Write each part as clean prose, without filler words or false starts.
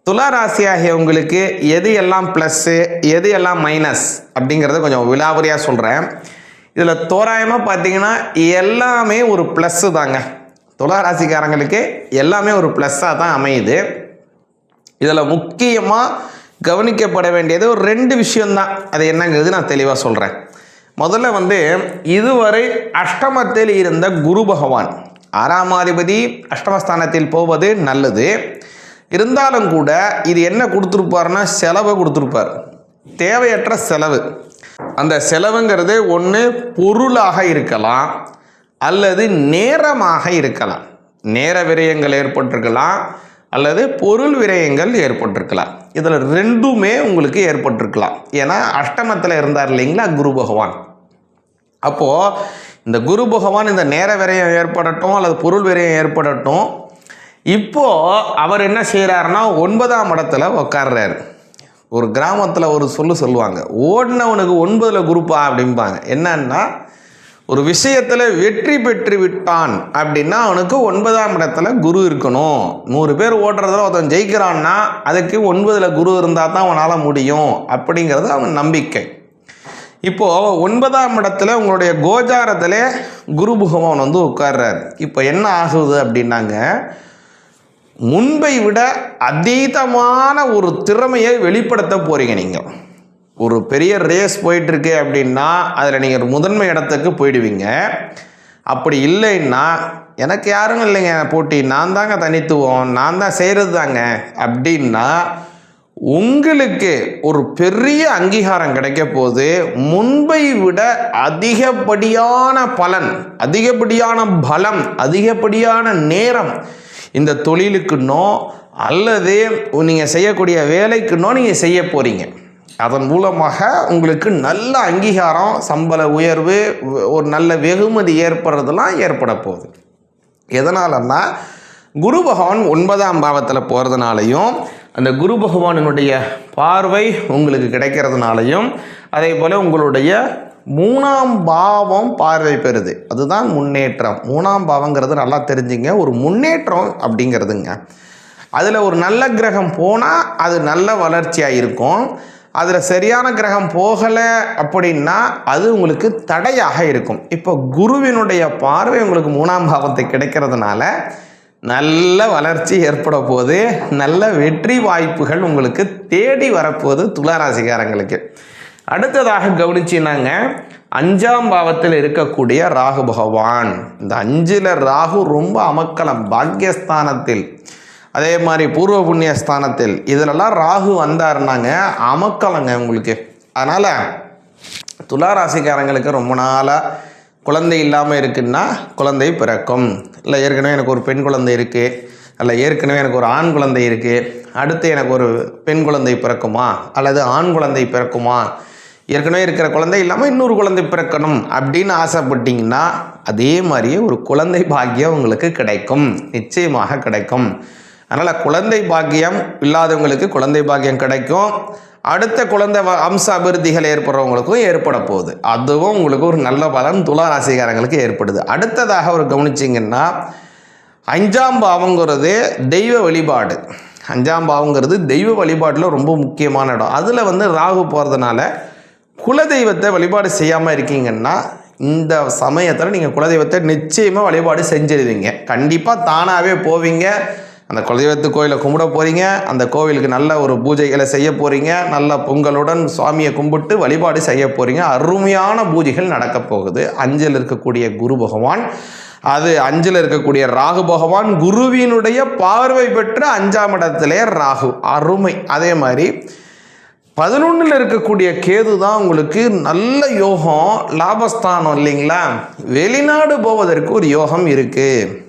துலா ராசியாகிய உங்களுக்கு எது எல்லாம் ப்ளஸ்ஸு எது எல்லாம் மைனஸ் அப்படிங்கிறத கொஞ்சம் விலாவரியாக சொல்கிறேன். இதில் தோராயமாக பார்த்தீங்கன்னா எல்லாமே ஒரு ப்ளஸ்ஸு தாங்க. துலா ராசிக்காரங்களுக்கு எல்லாமே ஒரு ப்ளஸ்ஸாக தான் அமையுது. இதில் முக்கியமாக கவனிக்கப்பட வேண்டியது ஒரு 2 விஷயம்தான். அது என்னங்கிறது நான் தெளிவாக சொல்கிறேன். முதல்ல இதுவரை அஷ்டமத்தில் இருந்த குரு பகவான் 6ஆம் அதிபதி அஷ்டமஸ்தானத்தில் போவது நல்லது. இருந்தாலும் கூட இது என்ன கொடுத்துருப்பாருன்னா செலவை கொடுத்துருப்பார். தேவையற்ற செலவு. அந்த செலவுங்கிறது ஒன்று பொருளாக இருக்கலாம் அல்லது நேரமாக இருக்கலாம். நேர விரயங்கள் ஏற்பட்டிருக்கலாம் அல்லது பொருள் விரயங்கள் ஏற்பட்டிருக்கலாம். இதில் 2மே உங்களுக்கு ஏற்பட்டிருக்கலாம். ஏன்னா அஷ்டமத்தில் இருந்தார் இல்லைங்களா குரு பகவான். அப்போது இந்த குரு பகவான் இந்த நேர விரயம் ஏற்படட்டும் அல்லது பொருள் விரயம் ஏற்படட்டும், இப்போது அவர் என்ன செய்கிறாருன்னா 9ஆம் இடத்துல உட்கார்றாரு. ஒரு கிராமத்தில் ஒரு சொல்லுவாங்க, ஓடினவனுக்கு 9ல் குருப்பா அப்படிம்பாங்க. என்னன்னா ஒரு விஷயத்தில் வெற்றி பெற்று விட்டான் அப்படின்னா அவனுக்கு 9ஆம் இடத்துல குரு இருக்கணும். 100 பேர் ஓடுறதுல ஒருத்தன் ஜெயிக்கிறான்னா அதுக்கு 9ல் குரு இருந்தால் தான் அவனால் முடியும் அப்படிங்கிறது அவன் நம்பிக்கை. இப்போது 9ஆம் இடத்துல உங்களுடைய கோச்சாரத்தில் குரு பகவான் உட்கார்றாரு. இப்போ என்ன ஆகுது அப்படின்னாங்க, முன்பை விட அதீதமான ஒரு திறமையை வெளிப்படுத்த போகிறீங்க. நீங்கள் ஒரு பெரிய ரேஸ் போயிட்டுருக்கு அப்படின்னா அதில் நீங்கள் முதன்மை இடத்துக்கு போயிடுவீங்க. அப்படி இல்லைன்னா எனக்கு யாரும் இல்லைங்க போட்டி, நான் தாங்க தனித்துவம், நான் தான் செய்கிறது தாங்க அப்படின்னா உங்களுக்கு ஒரு பெரிய அங்கீகாரம் கிடைக்க போது. முன்பை விட அதிகப்படியான பலன், அதிகப்படியான பலம், அதிகப்படியான நேரம் இந்த தொழிலுக்குன்னோ அல்லது நீங்கள் செய்யக்கூடிய வேலைக்குன்னோ நீங்கள் செய்ய போகிறீங்க. அதன் மூலமாக உங்களுக்கு நல்ல அங்கீகாரம், சம்பள உயர்வு, ஒரு நல்ல வெகுமதி ஏற்படுறதெல்லாம் ஏற்பட போகுது. எதனாலன்னா குரு பகவான் 9ஆம் பாவத்தில் போகிறதுனாலையும் அந்த குரு பகவானினுடைய பார்வை உங்களுக்கு கிடைக்கிறதுனாலையும் அதே போல் உங்களுடைய 3ஆம் பாவம் பார்வை பெறுது. அதுதான் முன்னேற்றம். 3ஆம் பாவங்கிறது நல்லா தெரிஞ்சுங்க, ஒரு முன்னேற்றம் அப்படிங்கிறதுங்க. அதில் ஒரு நல்ல கிரகம் போனால் அது நல்ல வளர்ச்சியாக இருக்கும். அதில் சரியான கிரகம் போகலை அப்படின்னா அது உங்களுக்கு தடையாக இருக்கும். இப்போ குருவினுடைய பார்வை உங்களுக்கு 3ஆம் பாவத்தை கிடைக்கிறதுனால நல்ல வளர்ச்சி ஏற்பட போது, நல்ல வெற்றி வாய்ப்புகள் உங்களுக்கு தேடி வரப்போகுது துளாராசிக்காரங்களுக்கு. அடுத்ததாக கவனிச்சினாங்க 5ஆம் பாவத்தில் இருக்கக்கூடிய ராகு பகவான். இந்த 5ல் ராகு ரொம்ப அமக்கலம். பாக்யஸ்தானத்தில் அதே மாதிரி பூர்வ புண்ணிய ஸ்தானத்தில் இதிலெல்லாம் ராகு வந்தாருனாங்க அமக்கலங்க உங்களுக்கு. அதனால் துளாராசிக்காரங்களுக்கு ரொம்ப நாளாக குழந்தை இல்லாமல் இருக்குன்னா குழந்தை பிறக்கும். இல்லை ஏற்கனவே எனக்கு ஒரு பெண் குழந்தை இருக்குது, இல்லை ஏற்கனவே எனக்கு ஒரு ஆண் குழந்தை இருக்குது, அடுத்து எனக்கு ஒரு பெண் குழந்தை பிறக்குமா அல்லது ஆண் குழந்தை பிறக்குமா, ஏற்கனவே இருக்கிற குழந்தை இல்லாமல் இன்னொரு குழந்தை பிறக்கணும் அப்படின்னு ஆசைப்பட்டீங்கன்னா அதே மாதிரியே ஒரு குழந்தை பாக்கியம் உங்களுக்கு கிடைக்கும், நிச்சயமாக கிடைக்கும். அதனால் குழந்தை பாக்கியம் இல்லாதவங்களுக்கு குழந்தை பாக்கியம் கிடைக்கும். அடுத்த குழந்தை அம்ச அபிவிருத்திகள் ஏற்படுறவங்களுக்கும் ஏற்பட போகுது. அதுவும் உங்களுக்கு ஒரு நல்ல பலன் துளாராசிக்காரங்களுக்கு ஏற்படுது. அடுத்ததாக ஒரு கவனிச்சிங்கன்னா 5ஆம் பாவங்கிறது தெய்வ வழிபாடு. 5ஆம் பாவங்கிறது தெய்வ வழிபாட்டில் ரொம்ப முக்கியமான இடம். அதில் ராகு போகிறதுனால குலதெய்வத்தை வழிபாடு செய்யாமல் இருக்கீங்கன்னா இந்த சமயத்தில் நீங்கள் குலதெய்வத்தை நிச்சயமாக வழிபாடு செஞ்சிடுவீங்க. கண்டிப்பாக தானாகவே போவீங்க, அந்த குலதெய்வத்து கோயிலை கும்பிட போகிறீங்க, அந்த கோவிலுக்கு நல்ல ஒரு பூஜைகளை செய்ய போகிறீங்க, நல்ல பொங்கலுடன் சுவாமியை கும்பிட்டு வழிபாடு செய்ய போகிறீங்க. அருமையான பூஜைகள் நடக்க போகுது. 5ல் இருக்கக்கூடிய குரு பகவான், அது 5ல் இருக்கக்கூடிய ராகு பகவான் குருவினுடைய பார்வை பெற்று 5ஆம் இடத்திலே ராகு, அருமை. அதே மாதிரி 11ல் இருக்கக்கூடிய கேது தான் உங்களுக்கு நல்ல யோகம், லாபஸ்தானம் இல்லைங்களா. வெளிநாடு போவதற்கு ஒரு யோகம் இருக்குது.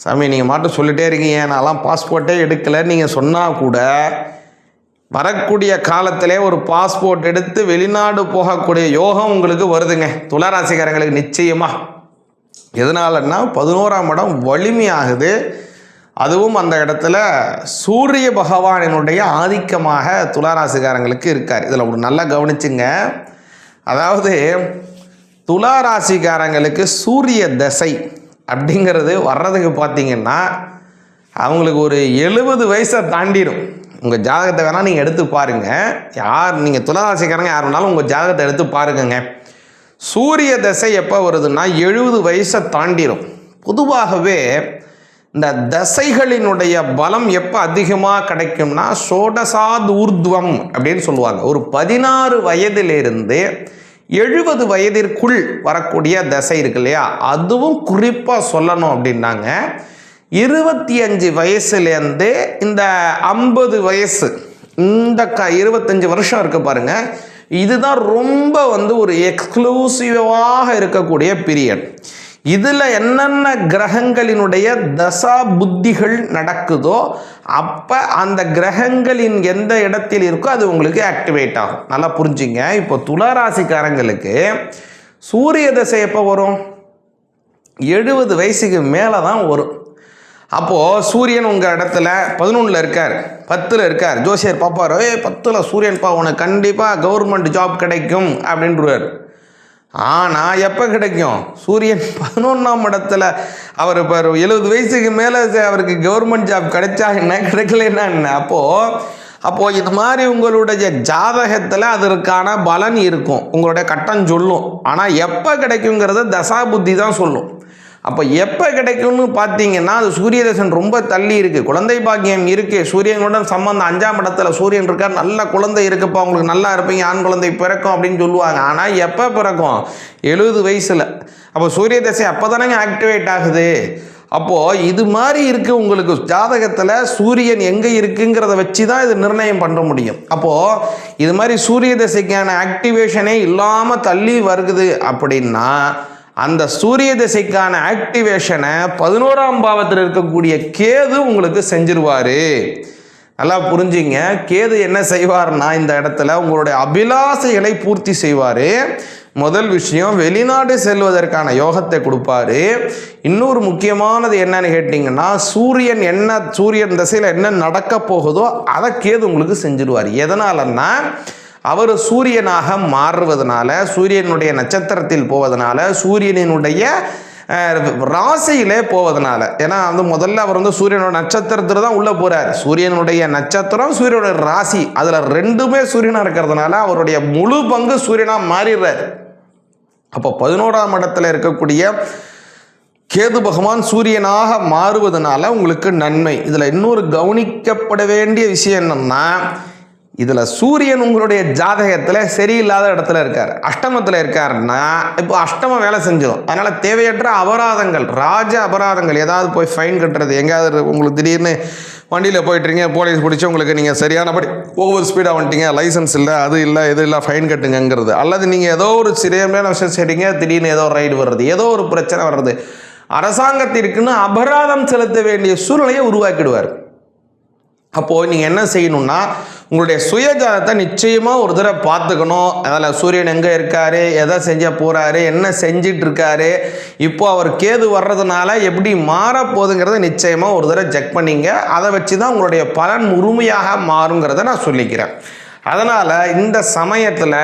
சாமி நீங்கள் மாட்ட சொல்லிட்டே இருக்கீங்க, நான்லாம் பாஸ்போர்ட்டே எடுக்கலை நீங்கள் சொன்னால் கூட வரக்கூடிய காலத்திலே ஒரு பாஸ்போர்ட் எடுத்து வெளிநாடு போகக்கூடிய யோகம் உங்களுக்கு வருதுங்க துளாராசிக்காரங்களுக்கு நிச்சயமாக. எதனாலன்னா 11ஆம் இடம் வலிமையாகுது. அதுவும் அந்த இடத்துல சூரிய பகவானினுடைய ஆதிக்கமாக துளாராசிக்காரங்களுக்கு இருக்கார். இதில் ஒரு நல்லா கவனிச்சுங்க. அதாவது துளாராசிக்காரங்களுக்கு சூரிய தசை அப்படிங்கிறது வர்றதுக்கு பார்த்தீங்கன்னா அவங்களுக்கு ஒரு 70 வயசை தாண்டிடும். உங்கள் ஜாதகத்தை வேணால் நீங்கள் எடுத்து பாருங்கள். யார் நீங்கள் துளாராசிக்காரங்க யார் வேணாலும் உங்கள் ஜாதகத்தை எடுத்து பாருங்கங்க. சூரிய தசை எப்போ வருதுன்னா 70 வயசை தாண்டிடும். பொதுவாகவே இந்த தசைகளினுடைய பலம் எப்போ அதிகமாக கிடைக்கும்னா ஷோடசாத் ஊர்துவம் அப்படின்னு சொல்லுவாங்க. ஒரு 16 வயதிலிருந்து 70 வயதிற்குள் வரக்கூடிய தசை இருக்கு இல்லையா, அதுவும் குறிப்பாக சொல்லணும் அப்படின்னாங்க 25 வயசுலேருந்து இந்த 50 வயசு, இந்த 25 வருஷம் இருக்கு பாருங்க, இதுதான் ரொம்ப ஒரு எக்ஸ்க்ளூசிவாக இருக்கக்கூடிய பீரியட். இதில் என்னென்ன கிரகங்களினுடைய தசா புத்திகள் நடக்குதோ அப்போ அந்த கிரகங்களின் எந்த இடத்தில் இருக்கோ அது உங்களுக்கு ஆக்டிவேட் ஆகும். நல்லா புரிஞ்சுங்க. இப்போ துளாராசிக்காரங்களுக்கு சூரிய தசை எப்போ வரும்? 70 வயசுக்கு மேலே தான் வரும். அப்போது சூரியன் உங்கள் இடத்துல 11ல் இருக்கார், 10ல் இருக்கார். ஜோசியர் பார்ப்பார், 10ல் சூரியன்ப்பா உனக்கு கண்டிப்பாக கவர்மெண்ட் ஜாப் கிடைக்கும் அப்படின்றார். ஆனால் எப்போ கிடைக்கும்? சூரியன் 11ஆம் இடத்துல அவர் இப்போ 70 வயசுக்கு மேலே அவருக்கு கவர்மெண்ட் ஜாப் கிடைச்சா என்ன, கிடைக்கலன்னா என்ன? அப்போது இது மாதிரி உங்களுடைய ஜாதகத்தில் அதற்கான பலன் இருக்கும், உங்களுடைய கட்டம் சொல்லும். ஆனால் எப்போ கிடைக்குங்கிறத தசா புத்தி தான் சொல்லும். அப்போ எப்போ கிடைக்கும்னு பார்த்தீங்கன்னா அது சூரிய தசன் ரொம்ப தள்ளி இருக்குது, குழந்தை பாக்கியம் இருக்குது, சூரியனுடன் சம்பந்தம் 5ஆம் இடத்துல சூரியன் இருக்கார், நல்ல குழந்தை இருக்குப்பா உங்களுக்கு நல்லா இருப்பீங்க, ஆண் குழந்தை பிறக்கும் அப்படின்னு சொல்லுவாங்க. ஆனால் எப்போ பிறக்கும்? 70 வயசில். அப்போ சூரிய தசை அப்போ தானேங்க ஆக்டிவேட் ஆகுது. அப்போது இது மாதிரி இருக்குது உங்களுக்கு ஜாதகத்தில் சூரியன் எங்கே இருக்குங்கிறத வச்சு தான் இது நிர்ணயம் பண்ண முடியும். அப்போது இது மாதிரி சூரிய தசைக்கான ஆக்டிவேஷனே இல்லாமல் தள்ளி வருகுது அப்படின்னா அந்த சூரிய திசைக்கான ஆக்டிவேஷனை 11ஆம் பாவத்தில் இருக்கக்கூடிய கேது உங்களுக்கு செஞ்சிருவார். நல்லா புரிஞ்சுங்க. கேது என்ன செய்வார்னா இந்த இடத்துல உங்களுடைய அபிலாசைகளை பூர்த்தி செய்வார். முதல் விஷயம், வெளிநாடு செல்வதற்கான யோகத்தை கொடுப்பாரு. இன்னொரு முக்கியமானது என்னன்னு கேட்டிங்கன்னா சூரியன் திசையில் என்ன நடக்க போகுதோ அதை கேது உங்களுக்கு செஞ்சிருவார். எதனாலன்னா அவர் சூரியனாக மாறுவதனால, சூரியனுடைய நட்சத்திரத்தில் போவதனால, சூரியனுடைய ராசியிலே போவதனால. ஏன்னா முதல்ல அவர் சூரியனோட நட்சத்திரத்தில் தான் உள்ளே போகிறார். சூரியனுடைய நட்சத்திரம், சூரியனுடைய ராசி, அதில் ரெண்டுமே சூரியனாக இருக்கிறதுனால அவருடைய முழு பங்கு சூரியனாக மாறிடுறார். அப்போ 11ஆம் இடத்துல இருக்கக்கூடிய கேது பகவான் சூரியனாக மாறுவதனால உங்களுக்கு நன்மை. இதில் இன்னொரு கவனிக்கப்பட வேண்டிய விஷயம் என்னன்னா, இதில் சூரியன் உங்களுடைய ஜாதகத்தில் சரியில்லாத இடத்துல இருக்கார், அஷ்டமத்தில் இருக்காருன்னா இப்போ அஷ்டமம் வேலை செஞ்சிடும். அதனால் தேவையற்ற அபராதங்கள், ராஜ அபராதங்கள், ஏதாவது போய் ஃபைன் கட்டுறது, எங்கேயாவது உங்களுக்கு திடீர்னு வண்டியில் போயிட்டுருங்க, போலீஸ் பிடிச்சி உங்களுக்கு நீங்கள் சரியானபடி ஓவர் ஸ்பீடாக வந்துட்டீங்க, லைசன்ஸ் இல்லை, அது இல்லை, இது இல்லை, ஃபைன் கட்டுங்கிறது. அல்லது நீங்கள் ஏதோ ஒரு சரியான விஷயம் செய்றீங்க, திடீர்னு ஏதோ ரைடு வர்றது, ஏதோ ஒரு பிரச்சனை வர்றது, அரசாங்கத்திற்குன்னு அபராதம் செலுத்த வேண்டிய சூழ்நிலையை உருவாக்கிடுவார். அப்போது நீங்கள் என்ன செய்யணும்னா உங்களுடைய சுயஜாதத்தை நிச்சயமாக ஒரு தடவை பார்த்துக்கணும். அதில் சூரியன் எங்கே இருக்கார், எதை செஞ்ச போகிறாரு, என்ன செஞ்சிட்ருக்காரு, இப்போ அவர் கேது வர்றதுனால எப்படி மாறப்போகுதுங்கிறத நிச்சயமாக ஒரு தடவை செக் பண்ணிங்க. அதை வச்சு தான் உங்களுடைய பலன் முழுமையாக மாறுங்கிறத நான் சொல்லிக்கிறேன். அதனால் இந்த சமயத்தில்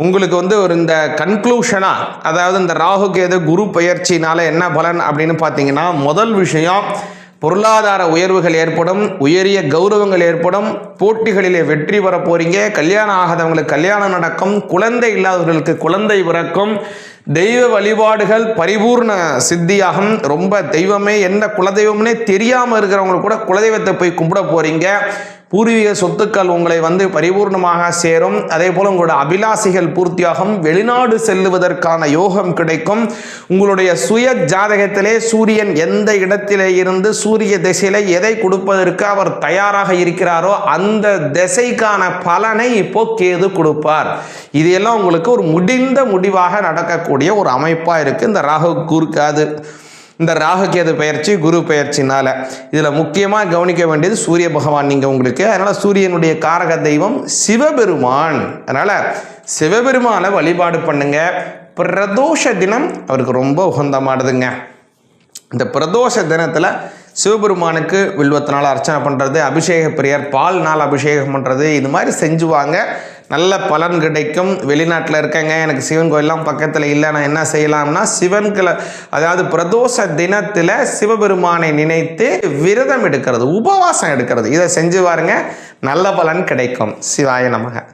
உங்களுக்கு ஒரு இந்த கன்க்ளூஷனாக, அதாவது இந்த ராகு கேது குரு பெயர்ச்சினால என்ன பலன் அப்படின்னு பார்த்தீங்கன்னா, முதல் விஷயம், பொருளாதார உயர்வுகள் ஏற்படும், உயரிய கௌரவங்கள் ஏற்படும், போட்டிகளிலே வெற்றி பெற போறீங்க, கல்யாணம் ஆகாதவங்களுக்கு கல்யாணம் நடக்கும், குழந்தை இல்லாதவர்களுக்கு குழந்தை பிறக்கும், தெய்வ வழிபாடுகள் பரிபூர்ண சித்தியாகும். ரொம்ப தெய்வமே என்ன குலதெய்வம்னே தெரியாமல் இருக்கிறவங்களுக்கு கூட குலதெய்வத்தை போய் கும்பிட போறீங்க. பூர்வீக சொத்துக்கள் உங்களை பரிபூர்ணமாக சேரும். அதே போல் உங்களோட அபிலாசிகள் பூர்த்தியாகும். வெளிநாடு செல்லுவதற்கான யோகம் கிடைக்கும். உங்களுடைய சுய ஜாதகத்திலே சூரியன் எந்த இடத்திலே இருந்து சூரிய திசையில எதை கொடுப்பதற்கு அவர் தயாராக இருக்கிறாரோ அந்த திசைக்கான பலனை இப்போ கேது கொடுப்பார். இது எல்லாம் உங்களுக்கு ஒரு முடிவாக நடக்கக்கூடிய ஒரு அமைப்பாக இருக்குது இந்த ராகு குறுக்காது. இந்த ராகு கேது பெயர்ச்சி குரு பெயர்ச்சினால இதில் முக்கியமாக கவனிக்க வேண்டியது சூரிய பகவான் நீங்கள் உங்களுக்கு. அதனால் சூரியனுடைய காரக தெய்வம் சிவபெருமான். அதனால் சிவபெருமானை வழிபாடு பண்ணுங்க. பிரதோஷ தினம் அவருக்கு ரொம்ப உகந்தமானதுங்க. இந்த பிரதோஷ தினத்தில் சிவபெருமானுக்கு வில்வத்தினால் அர்ச்சனை பண்ணுறது, அபிஷேக பிரியர் பால்னால் அபிஷேகம் பண்ணுறது, இது மாதிரி செஞ்சுவாங்க. நல்ல பலன் கிடைக்கும். வெளிநாட்டில் இருக்கங்க, எனக்கு சிவன் கோயிலெலாம் பக்கத்தில் இல்லை, நான் என்ன செய்யலாம்னா அதாவது பிரதோஷ தினத்தில் சிவபெருமானை நினைத்து விரதம் எடுக்கிறது, உபவாசம் எடுக்கிறது, இதை செஞ்சு பாருங்க, நல்ல பலன் கிடைக்கும். சிவாய நமக.